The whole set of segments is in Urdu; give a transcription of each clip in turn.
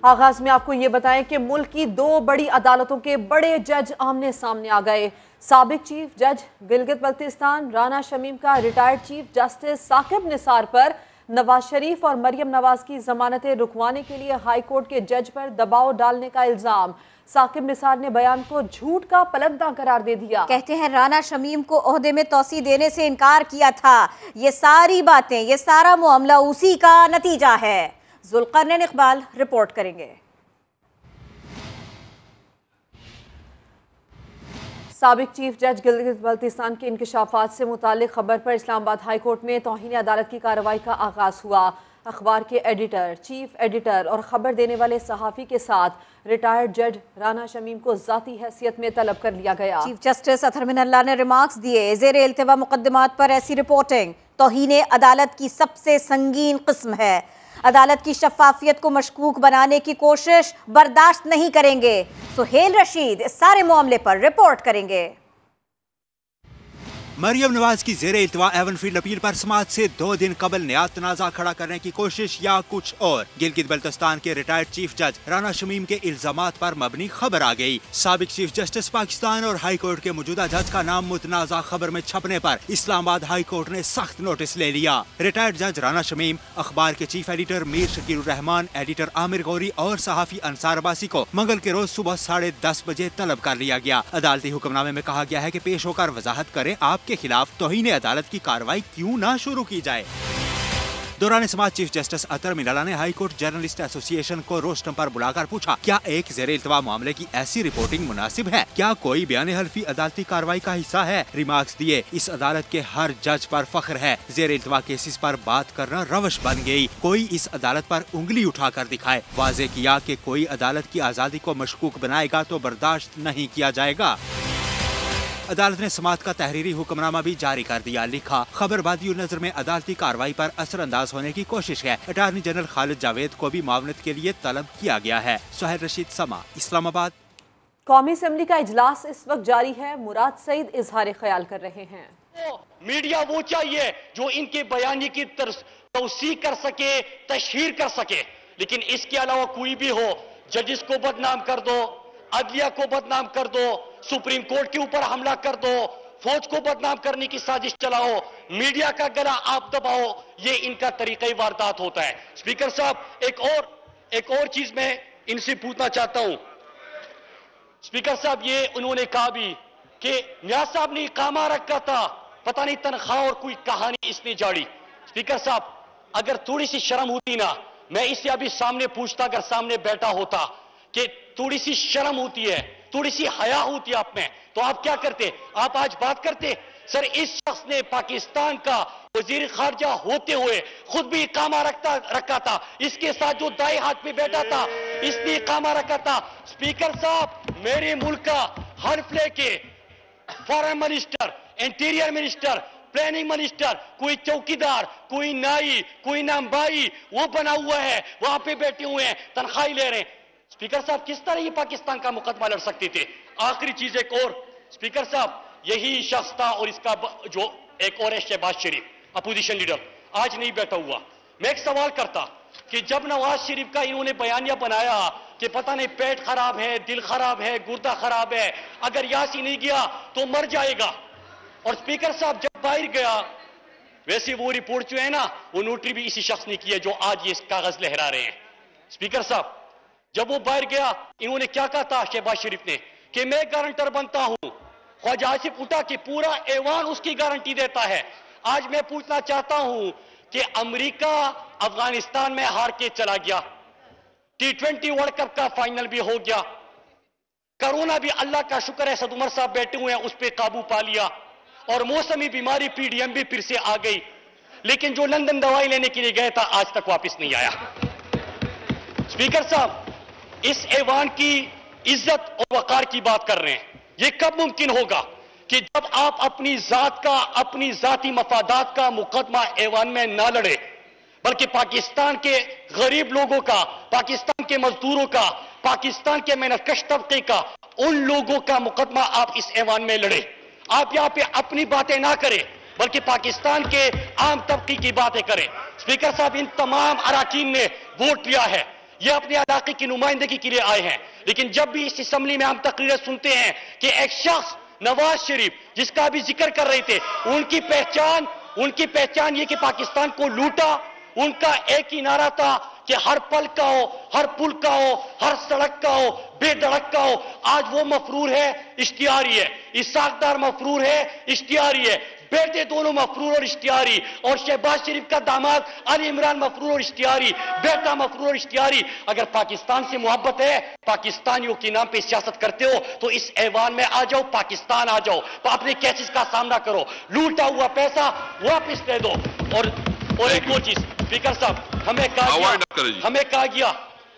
آغاز میں آپ کو یہ بتائیں کہ ملک کی 2 بڑی عدالتوں کے بڑے جج آمنے سامنے آ گئے۔ سابق چیف جج گلگت بلتستان رانا شمیم کا retired chief justice Saqib Nisar پر نواز شریف اور مریم نواز کی ضمانتیں رکوانے کے لیے ہائی کورٹ کے جج پر دباؤ ڈالنے کا الزام۔ ثاقب نثار نے بیان کو جھوٹ کا پلندہ قرار دے دیا۔ کہتے ہیں رانا شمیم کو عہدے میں توسیع دینے سے انکار کیا تھا۔ یہ ساری باتیں، یہ سارا معاملہ اسی کا نتیجہ ہے۔ ذوالقرنین اقبال رپورٹ کریں گے۔ سابق چیف جج گلگت بلتستان کے انکشافات سے متعلق خبر پر اسلام آباد ہائی کورٹ میں توہین عدالت کی کارروائی کا آغاز ہوا۔ اخبار کے ایڈیٹر، چیف ایڈیٹر اور خبر دینے والے صحافی کے ساتھ ریٹائرڈ جج رانا شمیم کو ذاتی حیثیت میں طلب کر لیا گیا۔ چیف جسٹس اطہر من اللہ نے ریمارکس دیے، زیر التوا مقدمات پر ایسی رپورٹنگ توہین عدالت کی سب سے سنگین قسم ہے۔ عدالت کی شفافیت کو مشکوک بنانے کی کوشش برداشت نہیں کریں گے۔ سہیل رشید اس سارے معاملے پر رپورٹ کریں گے۔ مریم نواز کی زیر التوا ایون فیلڈ اپیل پر سماعت سے 2 دن قبل نیا تنازع کھڑا کرنے کی کوشش یا کچھ اور؟ گلگت بلتستان کے ریٹائرڈ چیف جج رانا شمیم کے الزامات پر مبنی خبر آ گئی۔ سابق چیف جسٹس پاکستان اور ہائی کورٹ کے موجودہ جج کا نام متنازع خبر میں چھپنے پر اسلام آباد ہائی کورٹ نے سخت نوٹس لے لیا۔ ریٹائرڈ جج رانا شمیم، اخبار کے چیف ایڈیٹر میر شکیل الرحمان، ایڈیٹر عامر غوری اور صحافی انصار عباسی کو منگل کے روز صبح 10:30 بجے طلب کر لیا گیا۔ عدالتی حکم نامے میں کہا گیا ہے کہ پیش ہو کر وضاحت کریں آپ کے خلاف توہین عدالت کی کارروائی کیوں نہ شروع کی جائے۔ دوران سماعت چیف جسٹس اطہر من اللہ نے ہائی کورٹ جرنلسٹ ایسوسی ایشن کو روسٹم پر بلا کر پوچھا، کیا ایک زیر التوا معاملے کی ایسی رپورٹنگ مناسب ہے؟ کیا کوئی بیان حلفی عدالتی کارروائی کا حصہ ہے؟ ریمارکس دیے، اس عدالت کے ہر جج پر فخر ہے۔ زیر التوا کیسز پر بات کرنا روش بن گئی۔ کوئی اس عدالت پر انگلی اٹھا کر دکھائے۔ واضح کیا کہ کوئی عدالت کی آزادی کو مشکوک بنائے گا تو برداشت نہیں کیا جائے گا۔ عدالت نے سماعت کا تحریری حکم نامہ بھی جاری کر دیا۔ لکھا، خبر بادی النظر میں عدالتی کارروائی پر اثر انداز ہونے کی کوشش ہے۔ اٹارنی جنرل خالد جاوید کو بھی معاونت کے لیے طلب کیا گیا ہے۔ سہیل رشید، سما، اسلام آباد۔ قومی اسمبلی کا اجلاس اس وقت جاری ہے۔ مراد سعید اظہار خیال کر رہے ہیں۔ میڈیا وہ چاہیے جو ان کے بیانی کی توثیق کر سکے، تشہیر کر سکے، لیکن اس کے علاوہ کوئی بھی ہو، ججز کو بدنام کر دو، عدلیہ کو بدنام کر دو، سپریم کورٹ کے اوپر حملہ کر دو، فوج کو بدنام کرنے کی سازش چلاؤ، میڈیا کا گلا آپ دباؤ، یہ ان کا طریقہ واردات ہوتا ہے۔ اسپیکر صاحب، ایک اور چیز میں ان سے پوچھنا چاہتا ہوں۔ اسپیکر صاحب، یہ انہوں نے کہا بھی کہ نیاز صاحب نے اقامہ رکھا تھا، پتہ نہیں تنخواہ اور کوئی کہانی اس نے جاڑی۔ اسپیکر صاحب، اگر تھوڑی سی شرم ہوتی نا، میں اس سے ابھی سامنے پوچھتا، اگر سامنے بیٹھا ہوتا کہ تھوڑی سی شرم ہوتی ہے، تھوڑی سی حیا ہوتی ہے آپ میں، تو آپ کیا کرتے؟ آپ آج بات کرتے؟ سر، اس شخص نے پاکستان کا وزیر خارجہ ہوتے ہوئے خود بھی اقامہ رکھا تھا، اس کے ساتھ جو دائیں ہاتھ پہ بیٹھا تھا اس نے اقامہ رکھا تھا۔ اسپیکر صاحب، میرے ملک کا حلف لے کے foreign minister, interior minister, planning minister, کوئی چوکیدار، کوئی نائی، کوئی نامبائی، وہ بنا ہوا ہے، وہاں پہ بیٹھے ہوئے ہیں، تنخواہ لے رہے ہیں۔ اسپیکر صاحب، کس طرح یہ پاکستان کا مقدمہ لڑ سکتے تھے؟ آخری چیز ایک اور، اسپیکر صاحب، یہی شخص تھا اور اس کا جو ایک اور ہے شہباز شریف، اپوزیشن لیڈر، آج نہیں بیٹھا ہوا۔ میں ایک سوال کرتا کہ جب نواز شریف کا انہوں نے بیانیہ بنایا کہ پتہ نہیں پیٹ خراب ہے، دل خراب ہے، گردہ خراب ہے، اگر یہاں سے نہیں گیا تو مر جائے گا، اور اسپیکر صاحب جب باہر گیا، ویسے وہ رپورٹ جو ہے نا، وہ نوٹری بھی اسی شخص نے کی ہے جو آج یہ کاغذ لہرا رہے ہیں۔ اسپیکر صاحب، جب وہ باہر گیا، انہوں نے کیا کہا تھا شہباز شریف نے کہ میں گارنٹر بنتا ہوں، خواجہ آصف اٹھا کہ پورا ایوان اس کی گارنٹی دیتا ہے۔ آج میں پوچھنا چاہتا ہوں کہ امریکہ افغانستان میں ہار کے چلا گیا، T20 ورلڈ کپ کا فائنل بھی ہو گیا، کرونا بھی اللہ کا شکر ہے صد عمر صاحب بیٹھے ہوئے ہیں اس پہ قابو پا لیا، اور موسمی بیماری PDM بھی پھر سے آ گئی، لیکن جو لندن دوائی لینے کے لیے گئے تھا آج تک واپس نہیں آیا۔ اسپیکر صاحب، اس ایوان کی عزت اور وقار کی بات کر رہے ہیں، یہ کب ممکن ہوگا کہ جب آپ اپنی ذات کا، اپنی ذاتی مفادات کا مقدمہ ایوان میں نہ لڑے، بلکہ پاکستان کے غریب لوگوں کا، پاکستان کے مزدوروں کا، پاکستان کے محنت کش طبقے کا، ان لوگوں کا مقدمہ آپ اس ایوان میں لڑے۔ آپ یہاں پہ اپنی باتیں نہ کریں بلکہ پاکستان کے عام طبقے کی باتیں کریں۔ اسپیکر صاحب، ان تمام اراکین نے ووٹ لیا ہے، یہ اپنے علاقے کی نمائندگی کے لیے آئے ہیں. لیکن جب بھی اس اسمبلی میں ہم تقریریں سنتے ہیں کہ ایک شخص نواز شریف جس کا بھی ذکر کر رہے تھے, ان کی پہچان یہ کہ پاکستان کو لوٹا, ان کا ایک ہی نعرہ تھا کہ ہر پل کا ہو, ہر پل کا ہو, ہر سڑک کا ہو, بے دڑک کا ہو. آج وہ مفرور ہے, اشتہاری ہے. اسحاق ڈار مفرور ہے, اشتہاری ہے. بیٹے دونوں مفرور اور اشتہاری, اور شہباز شریف کا داماد علی عمران مفرور اور اشتہاری, بیٹا مفرور اور اشتہاری. اگر پاکستان سے محبت ہے, پاکستانیوں کے نام پہ سیاست کرتے ہو, تو اس ایوان میں آ جاؤ, پاکستان آ جاؤ, اپنے کیسز کا سامنا کرو, لوٹا ہوا پیسہ واپس لے دو. اور ایک اور چیز اسپیکر صاحب, ہمیں کہا گیا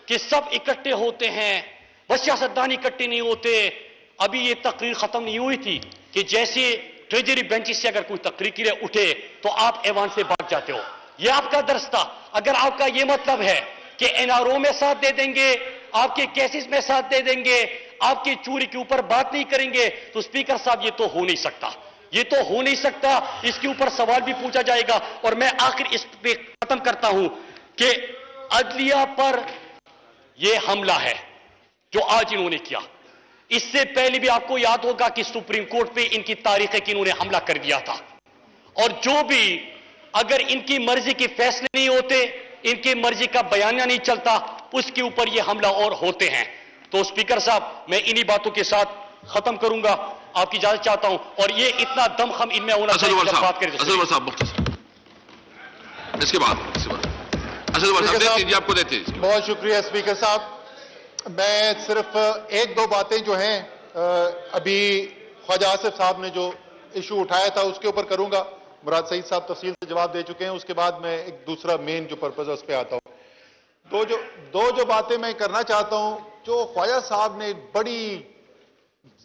کہ سب اکٹھے ہوتے ہیں, بس سیاستدان اکٹھے نہیں ہوتے. ابھی یہ تقریر ختم نہیں ہوئی تھی کہ جیسے ٹریجری بینچز سے اگر کوئی تقریر کے لیے اٹھے تو آپ ایوان سے بھاگ جاتے ہو. یہ آپ کا درس تھا. اگر آپ کا یہ مطلب ہے کہ NRO میں ساتھ دے دیں گے, آپ کے کیسز میں ساتھ دے دیں گے, آپ کی چوری کے اوپر بات نہیں کریں گے, تو اسپیکر صاحب یہ تو ہو نہیں سکتا. یہ تو ہو نہیں سکتا. اس کے اوپر سوال بھی پوچھا جائے گا. اور میں آخر اس پہ ختم کرتا ہوں کہ عدلیہ پر یہ حملہ ہے جو آج انہوں نے کیا. اس سے پہلے بھی آپ کو یاد ہوگا کہ سپریم کورٹ پہ ان کی تاریخ ہے کہ انہوں نے حملہ کر دیا تھا. اور جو بھی اگر ان کی مرضی کے فیصلے نہیں ہوتے, ان کی مرضی کا بیانیہ نہیں چلتا, اس کے اوپر یہ حملہ اور ہوتے ہیں. تو اسپیکر صاحب, میں انہی باتوں کے ساتھ ختم کروں گا. آپ کی اجازت چاہتا ہوں. اور یہ اتنا دم خم ان میں ہونا چاہیے جب بات کریں. اس کے بعد آپ کو دیتے ہیں. بہت شکریہ اسپیکر صاحب. میں صرف ایک دو باتیں جو ہیں ابھی خواجہ آصف صاحب نے جو ایشو اٹھایا تھا اس کے اوپر کروں گا. مراد سعید صاحب تفصیل سے جواب دے چکے ہیں. اس کے بعد میں ایک دوسرا مین جو پرپز ہے اس پہ آتا ہوں. دو باتیں میں کرنا چاہتا ہوں. جو خواجہ صاحب نے بڑی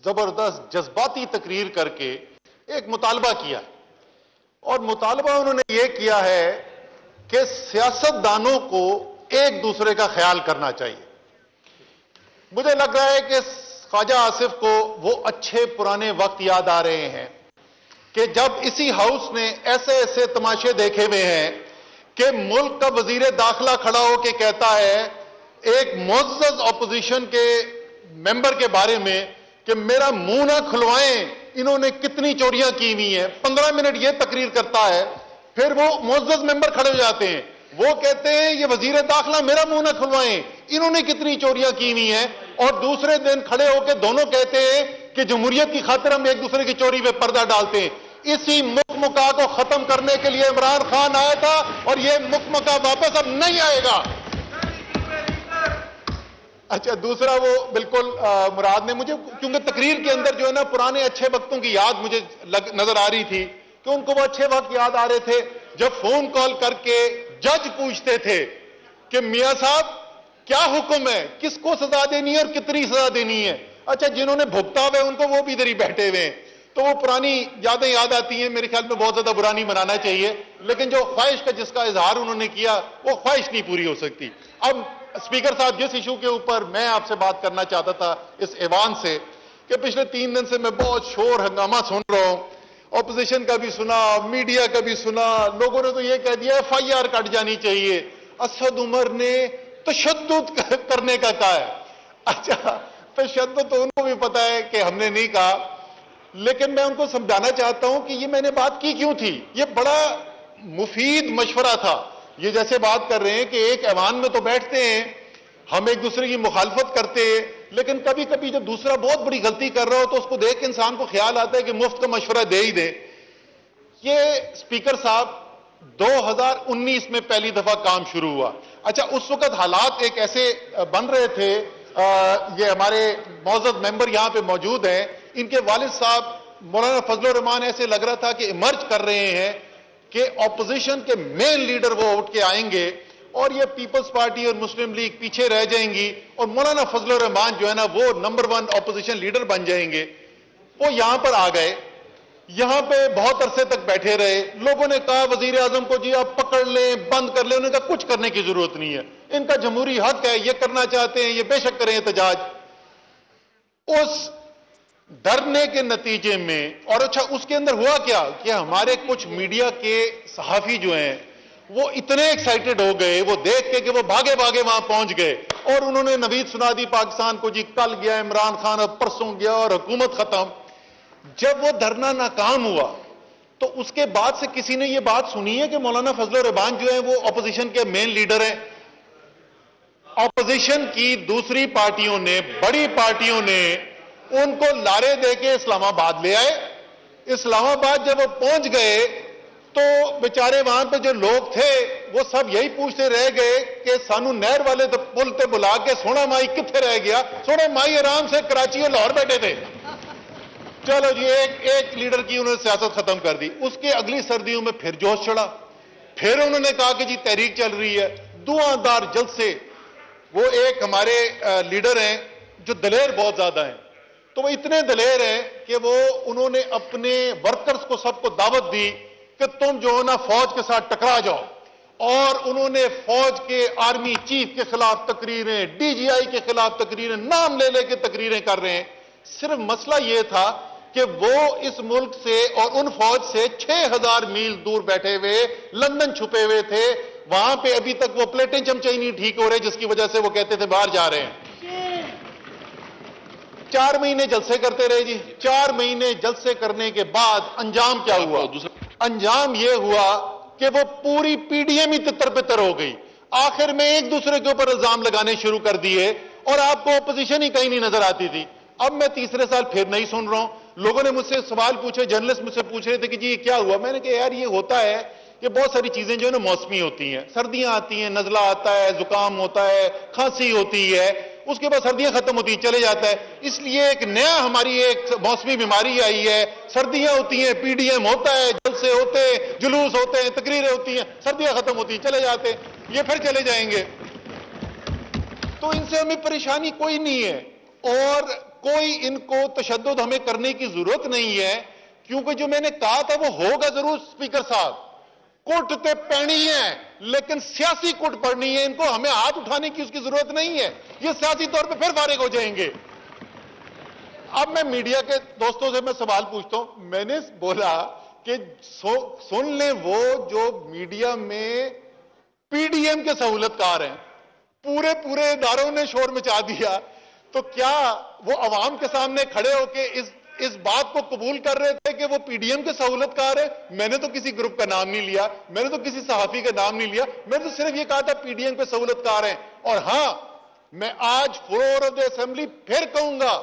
زبردست جذباتی تقریر کر کے ایک مطالبہ کیا, اور مطالبہ انہوں نے یہ کیا ہے کہ سیاستدانوں کو ایک دوسرے کا خیال کرنا چاہیے. مجھے لگ رہا ہے کہ خواجہ آصف کو وہ اچھے پرانے وقت یاد آ رہے ہیں کہ جب اسی ہاؤس نے ایسے ایسے تماشے دیکھے ہوئے ہیں کہ ملک کا وزیر داخلہ کھڑا ہو کے کہتا ہے ایک معزز اپوزیشن کے ممبر کے بارے میں کہ میرا منہ نہ کھلوائیں, انہوں نے کتنی چوریاں کی ہوئی ہیں. 15 منٹ یہ تقریر کرتا ہے, پھر وہ معزز ممبر کھڑے ہو جاتے ہیں, وہ کہتے ہیں یہ وزیر داخلہ میرا منہ نہ کھلوائیں, انہوں نے کتنی چوریاں کی ہوئی ہیں. اور دوسرے دن کھڑے ہو کے دونوں کہتے ہیں کہ جمہوریت کی خاطر ہم ایک دوسرے کی چوری پہ پردہ ڈالتے ہیں. اسی مکمکا کو ختم کرنے کے لیے عمران خان آیا تھا, اور یہ مکمکا واپس اب نہیں آئے گا. اچھا, دوسرا وہ بالکل مراد نے مجھے, کیونکہ تقریر کے اندر جو ہے نا پرانے اچھے وقتوں کی یاد مجھے نظر آ رہی تھی کہ ان کو وہ اچھے وقت یاد آ رہے تھے جب فون کال کر کے جج پوچھتے تھے کہ میاں صاحب کیا حکم ہے, کس کو سزا دینی ہے اور کتنی سزا دینی ہے. اچھا, جنہوں نے بھگتا ہوئے ان کو وہ بھی ادھر ہی بیٹھے ہوئے ہیں, تو وہ پرانی یادیں یاد آتی ہیں. میرے خیال میں بہت زیادہ برا نہیں منانا چاہیے, لیکن جو خواہش کا جس کا اظہار انہوں نے کیا وہ خواہش نہیں پوری ہو سکتی. اب اسپیکر صاحب, جس ایشو کے اوپر میں آپ سے بات کرنا چاہتا تھا اس ایوان سے, کہ پچھلے 3 دن سے میں بہت شور ہنگامہ سن رہا ہوں, اپوزیشن کا بھی سنا, میڈیا کا بھی سنا. لوگوں نے تو یہ کہہ دیا FIR کٹ جانی چاہیے. اسد عمر نے تشدد کرنے کا کہا ہے. اچھا, تشدد تو ان کو بھی پتا ہے کہ ہم نے نہیں کہا, لیکن میں ان کو سمجھانا چاہتا ہوں کہ یہ میں نے بات کی کیوں تھی. یہ بڑا مفید مشورہ تھا. یہ جیسے بات کر رہے ہیں کہ ایک ایوان میں تو بیٹھتے ہیں, ہم ایک دوسرے کی مخالفت کرتے ہیں, لیکن کبھی کبھی جب دوسرا بہت بڑی غلطی کر رہا ہو تو اس کو دیکھ کے انسان کو خیال آتا ہے کہ مفت کا مشورہ دے ہی دے. یہ اسپیکر صاحب 2019 میں پہلی دفعہ کام شروع ہوا. اچھا, اس وقت حالات ایک ایسے بن رہے تھے, یہ ہمارے معزز ممبر یہاں پہ موجود ہیں, ان کے والد صاحب مولانا فضل الرحمان ایسے لگ رہا تھا کہ ایمرج کر رہے ہیں کہ اپوزیشن کے مین لیڈر وہ اٹھ کے آئیں گے اور یہ پیپلز پارٹی اور مسلم لیگ پیچھے رہ جائیں گی, اور مولانا فضل الرحمان جو ہے نا وہ نمبر 1 اپوزیشن لیڈر بن جائیں گے. وہ یہاں پر آ گئے, یہاں پہ بہت عرصے تک بیٹھے رہے. لوگوں نے کہا وزیر اعظم کو جی آپ پکڑ لیں, بند کر لیں. انہوں نے کہا کچھ کرنے کی ضرورت نہیں ہے, ان کا جمہوری حق ہے, یہ کرنا چاہتے ہیں یہ بے شک کریں احتجاج. اس ڈرنے کے نتیجے میں, اور اچھا اس کے اندر ہوا کیا کہ ہمارے کچھ میڈیا کے صحافی جو ہیں وہ اتنے ایکسائٹڈ ہو گئے وہ دیکھ کے کہ وہ بھاگے بھاگے وہاں پہنچ گئے اور انہوں نے نوید سنا دی پاکستان کو، جی کل گیا عمران خان، اب پرسوں گیا اور حکومت ختم۔ جب وہ دھرنا ناکام ہوا تو اس کے بعد سے کسی نے یہ بات سنی ہے کہ مولانا فضل الرحمان جو ہیں وہ اپوزیشن کے مین لیڈر ہیں؟ اپوزیشن کی دوسری پارٹیوں نے، بڑی پارٹیوں نے ان کو لارے دے کے اسلام آباد لے آئے۔ اسلام آباد جب وہ پہنچ گئے تو بیچارے وہاں پہ جو لوگ تھے وہ سب یہی پوچھتے رہ گئے کہ سانو نہر والے پل تے بلا کے سونا مائی کتنے رہ گیا؟ سونا مائی آرام سے کراچی اور لاہور بیٹھے تھے۔ چلو جی ایک لیڈر کی انہوں نے سیاست ختم کر دی۔ اس کے اگلی سردیوں میں پھر جوش چڑھا، پھر انہوں نے کہا کہ جی تحریک چل رہی ہے، دھواں جلسے۔ وہ ایک ہمارے لیڈر ہیں جو دلیر بہت زیادہ ہیں، تو وہ اتنے دلیر ہیں کہ انہوں نے اپنے ورکرز کو سب کو دعوت دی کہ تم جو ہے نا فوج کے ساتھ ٹکرا جاؤ، اور انہوں نے فوج کے آرمی چیف کے خلاف تقریریں، ڈی جی آئی کے خلاف تقریریں، نام لے کے تقریریں کر رہے ہیں۔ صرف مسئلہ یہ تھا کہ وہ اس ملک سے اور ان فوج سے 6000 میل دور بیٹھے ہوئے لندن چھپے ہوئے تھے، وہاں پہ ابھی تک وہ پلیٹیں چمچے نہیں ٹھیک ہو رہے، جس کی وجہ سے وہ کہتے تھے باہر جا رہے ہیں۔ 4 مہینے جلسے کرتے رہے جی۔ 4 مہینے جلسے کرنے کے بعد انجام کیا ہوا؟ انجام یہ ہوا کہ وہ پوری پی ڈی ایم ہی تتر پتر ہو گئی۔ آخر میں ایک دوسرے کے اوپر الزام لگانے شروع کر دیے اور آپ کو اپوزیشن ہی کہیں نہیں نظر آتی تھی۔ اب میں تیسرے سال پھر نہیں سن رہا ہوں، لوگوں نے مجھ سے سوال پوچھے، جرنلسٹ مجھ سے پوچھ رہے تھے کہ جی یہ کیا ہوا؟ میں نے کہا یار یہ ہوتا ہے کہ بہت ساری چیزیں جو ہے نا موسمی ہوتی ہیں، سردیاں آتی ہیں، نزلہ آتا ہے، زکام ہوتا ہے، کھانسی ہوتی ہے، اس کے بعد سردیاں ختم ہوتی ہیں، چلے جاتا ہے۔ اس لیے ایک نیا ہماری ایک موسمی بیماری آئی ہے، سردیاں ہوتی ہیں، پی ڈی ایم ہوتا ہے، جلسے ہوتے ہیں، جلوس ہوتے ہیں، تقریریں ہوتی ہیں، سردیاں ختم ہوتی ہیں، چلے جاتے ہیں، یہ پھر چلے جائیں گے۔ تو ان سے ہمیں پریشانی کوئی نہیں ہے اور کوئی ان کو تشدد ہمیں کرنے کی ضرورت نہیں ہے، کیونکہ جو میں نے کہا تھا وہ ہوگا ضرور سپیکر صاحب۔ کوٹ تے پینی ہے لیکن سیاسی کوٹ پڑنی ہے، ان کو ہمیں ہاتھ اٹھانے کی اس کی ضرورت نہیں ہے، یہ سیاسی طور پہ پھر فارغ ہو جائیں گے۔ اب میں میڈیا کے دوستوں سے میں سوال پوچھتا ہوں، میں نے بولا کہ سن لیں وہ جو میڈیا میں پی ڈی ایم کے سہولت کار ہیں، پورے اداروں نے شور مچا دیا، تو کیا وہ عوام کے سامنے کھڑے ہو کے اس بات کو قبول کر رہے تھے کہ وہ پی ڈی ایم کے سہولت کار ہے؟ میں نے تو کسی گروپ کا نام نہیں لیا، میں نے تو کسی صحافی کا نام نہیں لیا، میں نے تو صرف یہ کہا تھا پی ڈی ایم کے سہولت کار ہیں۔ اور ہاں، میں آج فلور آف دی اسمبلی پھر کہوں گا،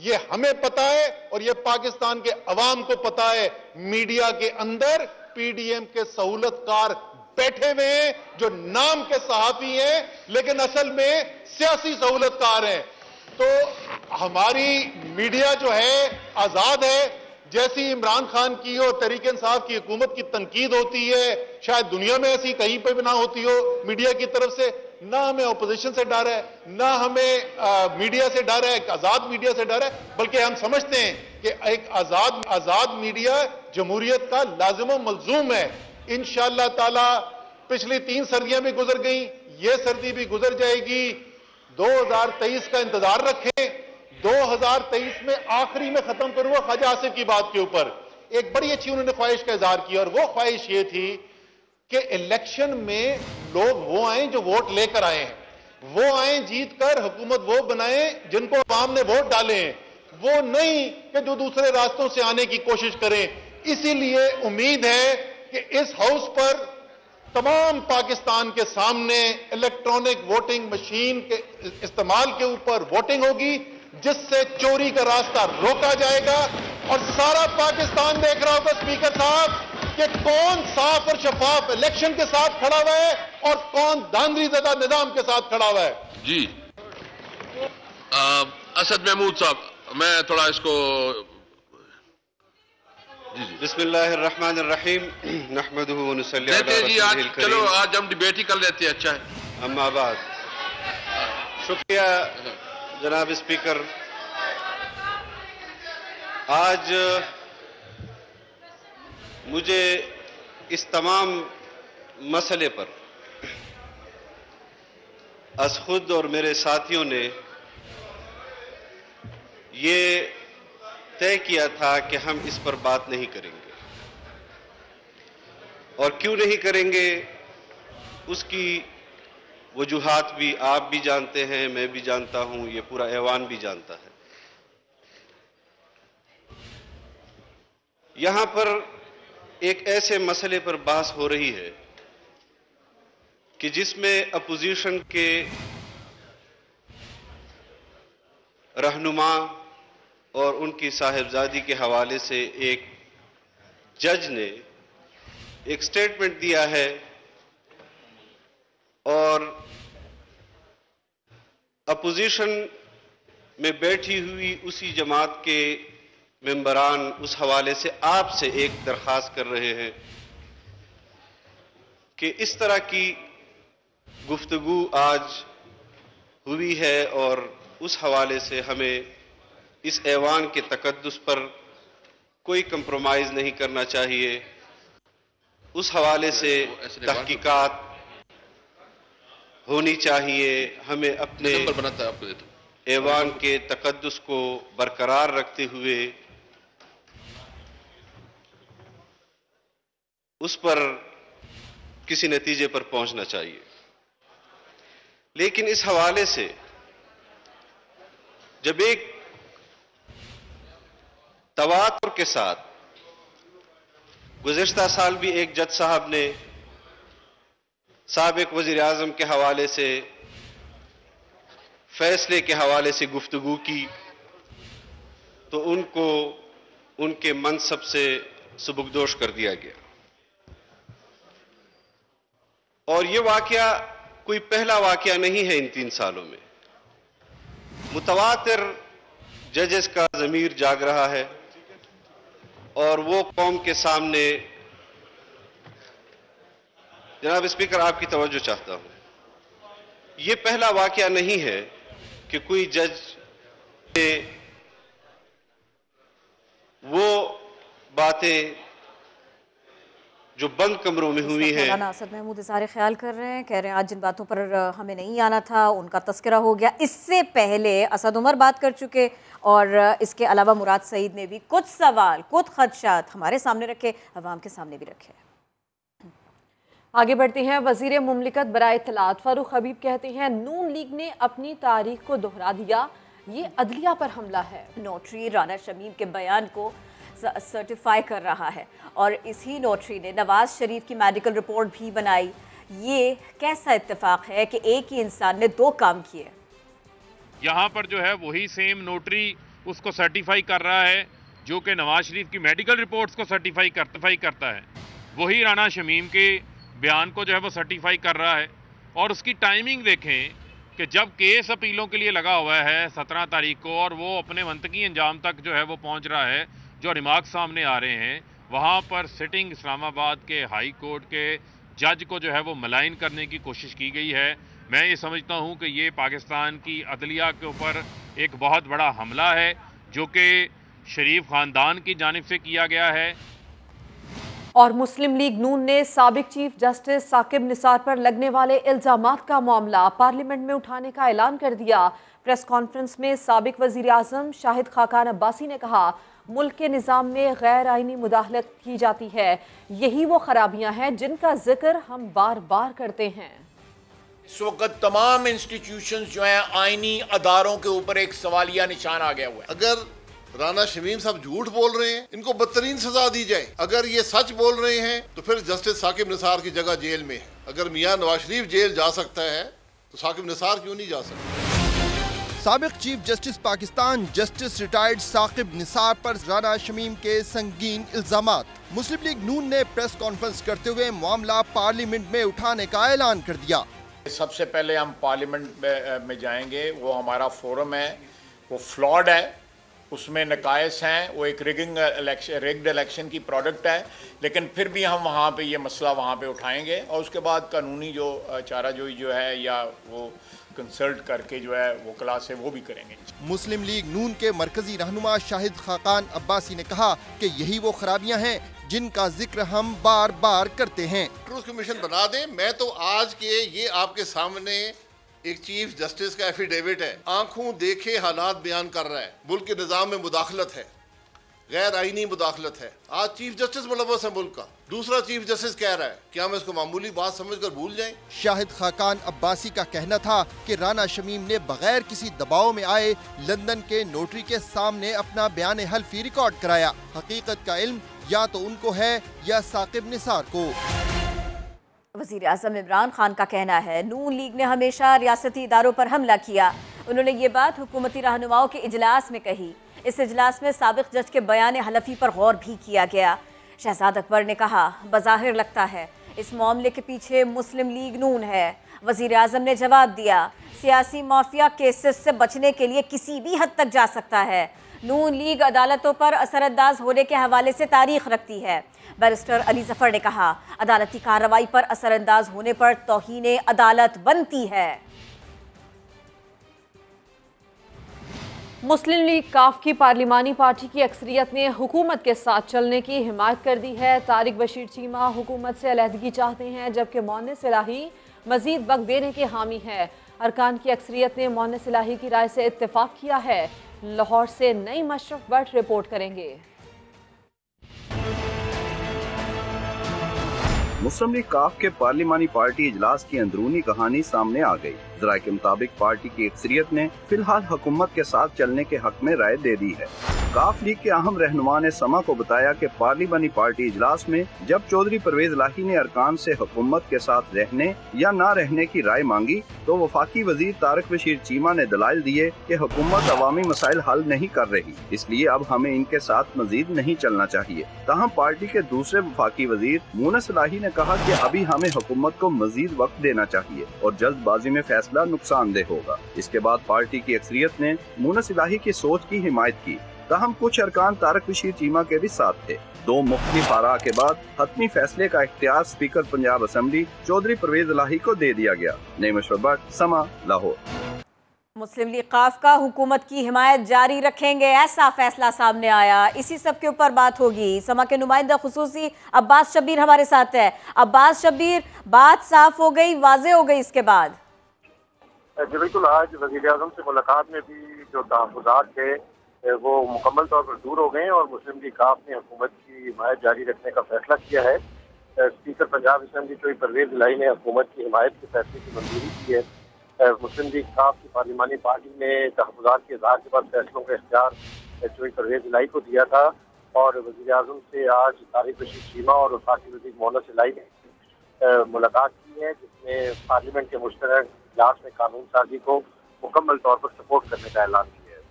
یہ ہمیں پتا ہے اور یہ پاکستان کے عوام کو پتا ہے، میڈیا کے اندر پی ڈی ایم کے سہولت کار بیٹھے ہوئے ہیں جو نام کے صحافی ہیں لیکن اصل میں سیاسی سہولت کار ہیں۔ تو ہماری میڈیا جو ہے آزاد ہے، جیسی عمران خان کی اور تحریک انصاف کی حکومت کی تنقید ہوتی ہے، شاید دنیا میں ایسی کہیں پہ بھی نہ ہوتی ہو میڈیا کی طرف سے، نہ ہمیں اپوزیشن سے ڈر ہے، نہ ہمیں میڈیا سے ڈر ہے، ایک آزاد میڈیا سے ڈر ہے، بلکہ ہم سمجھتے ہیں کہ ایک آزاد میڈیا جمہوریت کا لازم و ملزوم ہے۔ انشاءاللہ تعالی پچھلی 3 سردیاں بھی گزر گئیں، یہ سردی بھی گزر جائے گی۔ 2023 کا انتظار رکھیں، 2023 میں آخری میں ختم کروں گا خواجہ آصف کی بات کے اوپر۔ ایک بڑی اچھی انہوں نے خواہش کا اظہار کیا اور وہ خواہش یہ تھی کہ الیکشن میں لوگ وہ آئیں جو ووٹ لے کر آئے ہیں، وہ آئیں جیت کر حکومت وہ بنائیں جن کو عوام نے ووٹ ڈالے ہیں، وہ نہیں کہ جو دوسرے راستوں سے آنے کی کوشش کریں۔ اسی لیے امید ہے کہ اس ہاؤس پر تمام پاکستان کے سامنے الیکٹرانک ووٹنگ مشین کے استعمال کے اوپر ووٹنگ ہوگی، جس سے چوری کا راستہ روکا جائے گا اور سارا پاکستان دیکھ رہا ہوگا اسپیکر صاحب کہ کون صاف اور شفاف الیکشن کے ساتھ کھڑا ہوا ہے اور کون دھاندلی زدہ نظام کے ساتھ کھڑا ہوا ہے۔ جی اسد محمود صاحب، میں تھوڑا اس کو بسم اللہ الرحمن الرحیم نحمدہ ونصلی علی دیتے جی، رسولہ الکریم۔ چلو آج ہم ڈیبیٹ ہی کر لیتے ہیں، اچھا ہے۔ اما بعد، شکریہ جناب اسپیکر۔ آج مجھے اس تمام مسئلے پر از خود اور میرے ساتھیوں نے یہ طے کیا تھا کہ ہم اس پر بات نہیں کریں گے، اور کیوں نہیں کریں گے اس کی وجوہات بھی آپ بھی جانتے ہیں، میں بھی جانتا ہوں، یہ پورا ایوان بھی جانتا ہے۔ یہاں پر ایک ایسے مسئلے پر بحث ہو رہی ہے کہ جس میں اپوزیشن کے رہنما اور ان کی صاحبزادی کے حوالے سے ایک جج نے ایک سٹیٹمنٹ دیا ہے اور اپوزیشن میں بیٹھی ہوئی اسی جماعت کے ممبران اس حوالے سے آپ سے ایک درخواست کر رہے ہیں کہ اس طرح کی گفتگو آج ہوئی ہے اور اس حوالے سے ہمیں اس ایوان کے تقدس پر کوئی کمپرومائز نہیں کرنا چاہیے، اس حوالے سے تحقیقات ہونی چاہیے، ہمیں اپنے ایوان کے تقدس کو برقرار رکھتے ہوئے اس پر کسی نتیجے پر پہنچنا چاہیے۔ لیکن اس حوالے سے جب ایک تواتر کے ساتھ گزشتہ سال بھی ایک جج صاحب نے سابق وزیر اعظم کے حوالے سے فیصلے کے حوالے سے گفتگو کی تو ان کو ان کے منصب سے سبکدوش کر دیا گیا، اور یہ واقعہ کوئی پہلا واقعہ نہیں ہے۔ ان 3 سالوں میں متواتر ججز کا ضمیر جاگ رہا ہے اور وہ قوم کے سامنے، جناب اسپیکر آپ کی توجہ چاہتا ہوں، یہ پہلا واقعہ نہیں ہے کہ کوئی جج نے وہ باتیں جو بند کمروں میں ہوئی ہیں۔ مولانا اسد محمود اظہار خیال کر رہے ہیں، کہہ رہے ہیں آج جن باتوں پر ہمیں نہیں آنا تھا ان کا تذکرہ ہو گیا۔ اس سے پہلے اسد عمر بات کر چکے اور اس کے علاوہ مراد سعید نے بھی کچھ سوال، کچھ خدشات ہمارے سامنے رکھے، عوام کے سامنے بھی رکھے۔ آگے بڑھتے ہیں۔ وزیر مملکت برائے اطلاعات فاروق حبیب کہتے ہیں نون لیگ نے اپنی تاریخ کو دہرا دیا، یہ عدلیہ پر حملہ ہے۔ نوٹری رانا شمیم کے بیان کو سرٹیفائی کر رہا ہے اور اسی نوٹری نے نواز شریف کی میڈیکل رپورٹ بھی بنائی۔ یہ کیسا اتفاق ہے کہ ایک ہی انسان نے 2 کام کیے؟ یہاں پر جو ہے وہی سیم نوٹری اس کو سرٹیفائی کر رہا ہے جو کہ نواز شریف کی میڈیکل رپورٹس کو سرٹیفائی کرتا ہے، وہی رانا شمیم کے بیان کو جو ہے وہ سرٹیفائی کر رہا ہے۔ اور اس کی ٹائمنگ دیکھیں کہ جب کیس اپیلوں کے لیے لگا ہوا ہے 17 تاریخ کو اور وہ اپنے منطقی انجام تک جو ہے وہ پہنچ رہا ہے، جو ریمارکس سامنے آ رہے ہیں وہاں پر سٹنگ اسلام آباد کے ہائی کورٹ کے جج کو جو ہے وہ ملائن کرنے کی کوشش کی گئی ہے۔ میں یہ سمجھتا ہوں کہ یہ پاکستان کی عدلیہ کے اوپر ایک بہت بڑا حملہ ہے جو کہ شریف خاندان کی جانب سے کیا گیا ہے۔ اور مسلم لیگ نون نے سابق چیف جسٹس ثاقب نثار پر لگنے والے الزامات کا معاملہ پارلیمنٹ میں اٹھانے کا اعلان کر دیا۔ پریس کانفرنس میں سابق وزیر اعظم شاہد خاقان عباسی نے کہا ملک کے نظام میں غیر آئینی مداخلت کی جاتی ہے، یہی وہ خرابیاں ہیں جن کا ذکر ہم بار بار کرتے ہیں۔ اس وقت تمام انسٹیٹیوشنز جو ہیں آئینی اداروں کے اوپر ایک سوالیہ نشان آ گیا ہوا ہے۔ اگر رانا شمیم صاحب جھوٹ بول رہے ہیں ان کو بدترین سزا دی جائے، اگر یہ سچ بول رہے ہیں تو پھر جسٹس ثاقب نثار کی جگہ جیل میں ہے۔ اگر میاں نواز شریف جیل جا سکتا ہے تو ثاقب نثار کیوں نہیں جا سکتا؟ سابق chief justice Pakistan justice retired Saqib Nisar پر رانا شمیم کے سنگین الزامات۔ مسلم لیگ نون نے پریس کانفرنس کرتے ہوئے معاملہ پارلیمنٹ میں اٹھانے کا اعلان کر دیا۔ سب سے پہلے ہم پارلیمنٹ میں جائیں گے، وہ ہمارا فورم ہے، وہ فلاڈ ہے، اس میں نقائص ہیں، وہ ایک ریگڈ الیکشن کی پروڈکٹ ہے، لیکن پھر بھی ہم وہاں پہ یہ مسئلہ وہاں پہ اٹھائیں گے اور اس کے بعد قانونی جو چارہ جوئی جو ہے یا وہ کنسلٹ کر کے جو ہے وہ کلاس ہے وہ بھی کریں گے۔ مسلم لیگ نون کے مرکزی رہنما شاہد خاقان عباسی نے کہا کہ یہی وہ خرابیاں ہیں جن کا ذکر ہم بار بار کرتے ہیں۔ ٹروتھ کمیشن بنا دیں۔ میں تو آج کے یہ آپ کے سامنے ایک چیف جسٹس کا ایفیڈیوٹ ہے، آنکھوں دیکھے حالات بیان کر رہا ہے، ملک کے نظام میں مداخلت ہے، غیر آئینی مداخلت ہے. آج چیف جسٹس ملوث ہے ملک کا, دوسرا چیف جسٹس کہہ رہا ہے کہ ہم اس کو معمولی بات سمجھ کر بھول جائیں. شاہد خاقان عباسی کا کہنا تھا کہ رانا شمیم نے بغیر کسی دباؤ میں آئے لندن کے نوٹری کے سامنے اپنا بیان حلفی ریکارڈ کرایا. حقیقت کا علم یا تو ان کو ہے یا ثاقب نثار کو. وزیر اعظم عمران خان کا کہنا ہے نون لیگ نے ہمیشہ ریاستی اداروں پر حملہ کیا. انہوں نے یہ بات حکومتی رہنماؤں کے اجلاس میں کہی. اس اجلاس میں سابق جج کے بیان حلفی پر غور بھی کیا گیا. شہزاد اکبر نے کہا بظاہر لگتا ہے اس معاملے کے پیچھے مسلم لیگ نون ہے. وزیر اعظم نے جواب دیا سیاسی مافیا کیسز سے بچنے کے لیے کسی بھی حد تک جا سکتا ہے. نون لیگ عدالتوں پر اثر انداز ہونے کے حوالے سے تاریخ رکھتی ہے. بیرسٹر علی ظفر نے کہا عدالتی کارروائی پر اثر انداز ہونے پر توہین عدالت بنتی ہے. مسلم لیگ کاف کی پارلیمانی پارٹی کی اکثریت نے حکومت کے ساتھ چلنے کی حمایت کر دی ہے. طارق بشیر چیمہ حکومت سے علیحدگی چاہتے ہیں جبکہ مونس الہی مزید وقت دینے کے حامی ہے. ارکان کی اکثریت نے مونس الہی کی رائے سے اتفاق کیا ہے. لاہور سے نئی مشرف بٹ رپورٹ کریں گے. مسلم لیگ کاف کے پارلیمانی پارٹی اجلاس کی اندرونی کہانی سامنے آ گئی. ذرائع کے مطابق پارٹی کی اکثریت نے فی الحال حکومت کے ساتھ چلنے کے حق میں رائے دے دی ہے. کاف لیگ کے اہم رہنما نے سما کو بتایا کہ پارلیمانی پارٹی اجلاس میں جب چودھری پرویز الہی نے ارکان سے حکومت کے ساتھ رہنے یا نہ رہنے کی رائے مانگی تو وفاقی وزیر طارق بشیر چیمہ نے دلائل دیے کہ حکومت عوامی مسائل حل نہیں کر رہی, اس لیے اب ہمیں ان کے ساتھ مزید نہیں چلنا چاہیے. تاہم پارٹی کے دوسرے وفاقی وزیر مونس الہی نے کہا کہ ابھی ہمیں حکومت کو مزید وقت دینا چاہیے اور جلد بازی میں فیصلہ نقصان دہ ہوگا. اس کے بعد پارٹی کی اکثریت نے مونس الہی کی سوچ کی حمایت کی. تاہم کچھ ارکان طارق بشیر چیمہ کے بھی ساتھ تھے. دو مختلف آراء کے بعد حتمی فیصلے کا اختیار اسپیکر پنجاب اسمبلی چودھری پرویز الہی کو دے دیا گیا. نئی مشرف بٹ, سما, لاہور. مسلم لیگ قاف کا حکومت کی حمایت جاری رکھیں گے ایسا فیصلہ سامنے آیا. اسی سب کے اوپر بات ہوگی. سما کے نمائندہ خصوصی عباس شبیر ہمارے ساتھ ہے. عباس شبیر, بات صاف ہو گئی, واضح ہو گئی اس کے بعد؟ جی بالکل, آج وزیر اعظم سے ملاقات میں بھی جو تحفظات تھے وہ مکمل طور پر دور ہو گئے ہیں اور مسلم لیگ کاف نے حکومت کی حمایت جاری رکھنے کا فیصلہ کیا ہے. اسپیکر پنجاب اسمبلی چودھری پرویز الہی نے حکومت کی حمایت کے فیصلے کی منظوری کی ہے. مسلم لیگ کاف کی پارلیمانی پارٹی نے تحفظات کے اظہار کے بعد فیصلوں کا اختیار چودھری پرویز الہی کو دیا تھا اور وزیر اعظم سے آج طارق بشیر چیمہ اور وفاقی وزیر مونس الہی نے ملاقات کی ہے جس میں پارلیمنٹ کے مشترکہ اجلاس میں قانون سازی کو مکمل طور پر سپورٹ کرنے کا اعلان کیا ہے.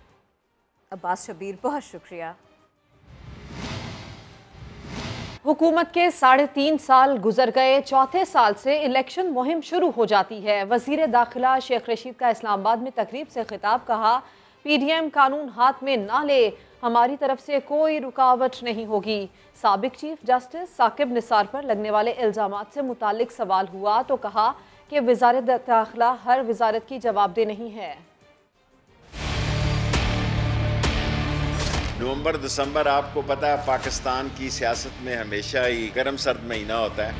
عباس شبیر, بہت شکریہ. حکومت کے 3.5 سال گزر گئے. چوتھے سال سے الیکشن مہم شروع ہو جاتی ہے. وزیر داخلہ شیخ رشید کا اسلام آباد میں تقریب سے خطاب. کہا پی ڈی ایم قانون ہاتھ میں نہ لے, ہماری طرف سے کوئی رکاوٹ نہیں ہوگی. سابق چیف جسٹس ثاقب نثار پر لگنے والے الزامات سے متعلق سوال ہوا تو کہا کہ وزارت داخلہ ہر وزارت کی جواب دہ نہیں ہے. نومبر دسمبر آپ کو پتہ ہے پاکستان کی سیاست میں ہمیشہ ہی گرم سرد مہینہ ہوتا ہے.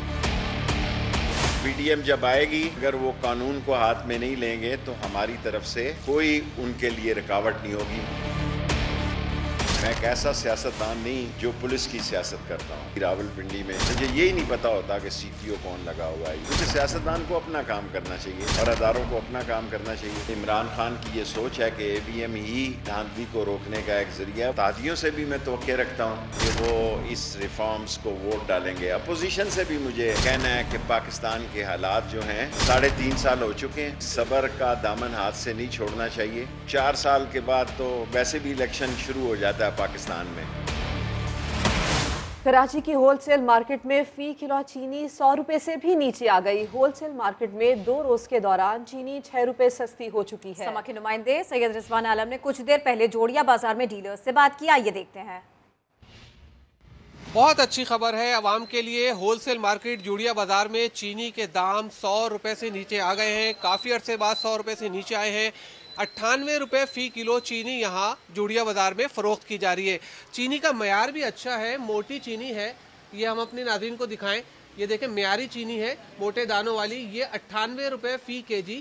پی ڈی ایم جب آئے گی اگر وہ قانون کو ہاتھ میں نہیں لیں گے تو ہماری طرف سے کوئی ان کے لیے رکاوٹ نہیں ہوگی. میں ایک ایسا سیاستدان نہیں جو پولیس کی سیاست کرتا ہوں. راولپنڈی میں مجھے یہی نہیں پتا ہوتا کہ سی ٹی او کون لگا ہوا ہے. کیونکہ سیاستدان کو اپنا کام کرنا چاہیے اور اداروں کو اپنا کام کرنا چاہیے. عمران خان کی یہ سوچ ہے کہ اے بی ایم ہی دھاندلی کو روکنے کا ایک ذریعہ. اتحادیوں سے بھی میں توقع رکھتا ہوں کہ وہ اس ریفارمز کو ووٹ ڈالیں گے. اپوزیشن سے بھی مجھے کہنا ہے کہ پاکستان کے حالات جو ہیں 3.5 سال ہو چکے ہیں, صبر کا دامن ہاتھ سے نہیں چھوڑنا چاہیے. 4 سال کے بعد تو ویسے بھی الیکشن شروع ہو جاتا ہے پاکستان میں. کراچی کی ہول سیل مارکیٹ میں فی کلو چینی 100 روپے سے بھی نیچے آ گئی. ہول سیل مارکیٹ میں 2 روز کے دوران چینی 6 روپے سستی ہو چکی ہے. سما کے نمائندے سید رضوان عالم نے کچھ دیر پہلے جوڑیا بازار میں ڈیلرز سے بات کی. آئیے دیکھتے ہیں. بہت اچھی خبر ہے عوام کے لیے. ہول سیل مارکیٹ جوڑیا بازار میں چینی کے دام 100 روپے سے نیچے آ گئے ہیں. کافی عرصے بعد 100 روپے سے نیچے آئے ہیں. 98 روپے فی کلو چینی یہاں جوڑیا بازار میں فروخت کی جا رہی ہے. چینی کا معیار بھی اچھا ہے, موٹی چینی ہے. یہ ہم اپنے ناظرین کو دکھائیں. یہ دیکھیں معیاری چینی ہے موٹے دانوں والی. یہ 98 روپے فی کے جی